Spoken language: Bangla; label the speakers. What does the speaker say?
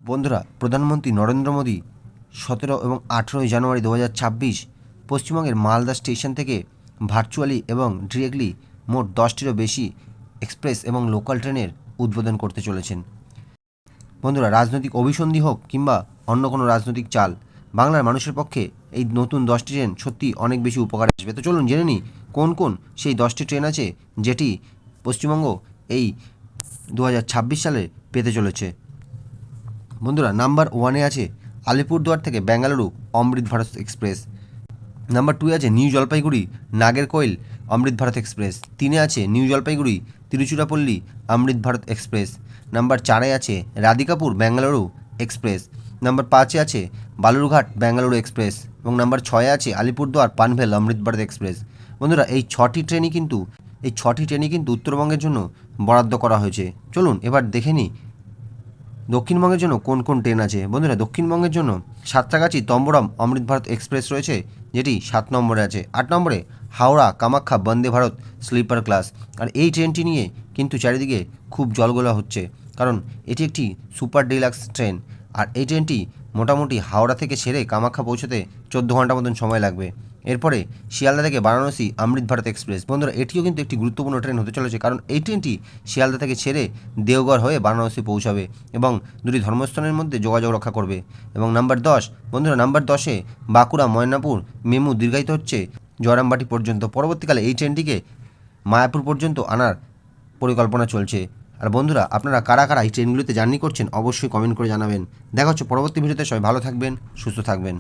Speaker 1: বন্ধুরা, প্রধানমন্ত্রী নরেন্দ্র মোদী 17 এবং 18 জানুয়ারি 2026 পশ্চিমবঙ্গের মালদা স্টেশন থেকে ভার্চুয়ালি এবং ডিরেক্টলি মোট 10টিরও বেশি এক্সপ্রেস এবং লোকাল ট্রেনের উদ্বোধন করতে চলেছেন। বন্ধুরা, রাজনৈতিক অভিসন্ধি হোক কিংবা অন্য কোনো রাজনৈতিক চাল, বাংলার মানুষের পক্ষে এই নতুন 10টি ট্রেন সত্যি অনেক বেশি উপকারে আসবে। তো চলুন জেনে নিই কোন কোন সেই 10টি ট্রেন আছে যেটি পশ্চিমবঙ্গ এই 2026 সালে পেতে চলেছে। বন্ধুরা, নাম্বার 1-এ আছে আলিপুরদুয়ার থেকে বেঙ্গালুরু অমৃত ভারত এক্সপ্রেস। নাম্বার 2-এ আছে নিউ জলপাইগুড়ি নাগেরকোয়েল অমৃত ভারত এক্সপ্রেস। 3-এ আছে নিউ জলপাইগুড়ি তিরুচিরাপল্লী অমৃত ভারত এক্সপ্রেস। নাম্বার 4-এ আছে রাধিকাপুর বেঙ্গালুরু এক্সপ্রেস। নাম্বার 5-এ আছে বালুরঘাট বেঙ্গালুরু এক্সপ্রেস এবং নাম্বার 6-এ আছে আলিপুরদুয়ার পানভেল অমৃত ভারত এক্সপ্রেস। বন্ধুরা, এই ছটি ট্রেনই কিন্তু উত্তরবঙ্গের জন্য বরাদ্দ করা হয়েছে। চলুন এবার দেখে নিই দক্ষিণবঙ্গের জন্য কোন কোন ট্রেন আছে। বন্ধুরা, দক্ষিণবঙ্গের জন্য সাঁতরাগাছি তম্বরম অমৃত ভারত এক্সপ্রেস রয়েছে, যেটি 7 নম্বরে আছে। 8 নম্বরে হাওড়া কামাখ্যা বন্দে ভারত স্লিপার ক্লাস। আর এই ট্রেনটি নিয়ে কিন্তু চারিদিকে খুব জলগোলা হচ্ছে, কারণ এটি একটি সুপার ডিলাক্স ট্রেন। আর এই ট্রেনটি মোটামুটি হাওড়া থেকে ছেড়ে কামাখ্যা পৌঁছতে 14 ঘন্টা মতন সময় লাগবে। এরপরে শিয়ালদা থেকে বারাণসী অমৃত ভারত এক্সপ্রেস। বন্ধুরা, এটিও কিন্তু একটি গুরুত্বপূর্ণ ট্রেন হতে চলেছে, কারণ এই ট্রেনটি শিয়ালদা থেকে ছেড়ে দেওঘর হয়ে বারাণসী পৌঁছাবে এবং দুটি ধর্মস্থানের মধ্যে যোগাযোগ রক্ষা করবে। এবং নাম্বার 10, বন্ধুরা, নাম্বার 10-এ বাঁকুড়া ময়নাপুর মেমু দীর্ঘায়িত হচ্ছে জয়রামবাটি পর্যন্ত। পরবর্তীকালে এই ট্রেনটিকে মায়াপুর পর্যন্ত আনার পরিকল্পনা চলছে। আর বন্ধুরা, আপনারা কারা কারা এই ট্রেনগুলিতে জার্নি করছেন অবশ্যই কমেন্ট করে জানাবেন। দেখা হচ্ছে পরবর্তী ভিডিওতে। সবাই ভালো থাকবেন, সুস্থ থাকবেন।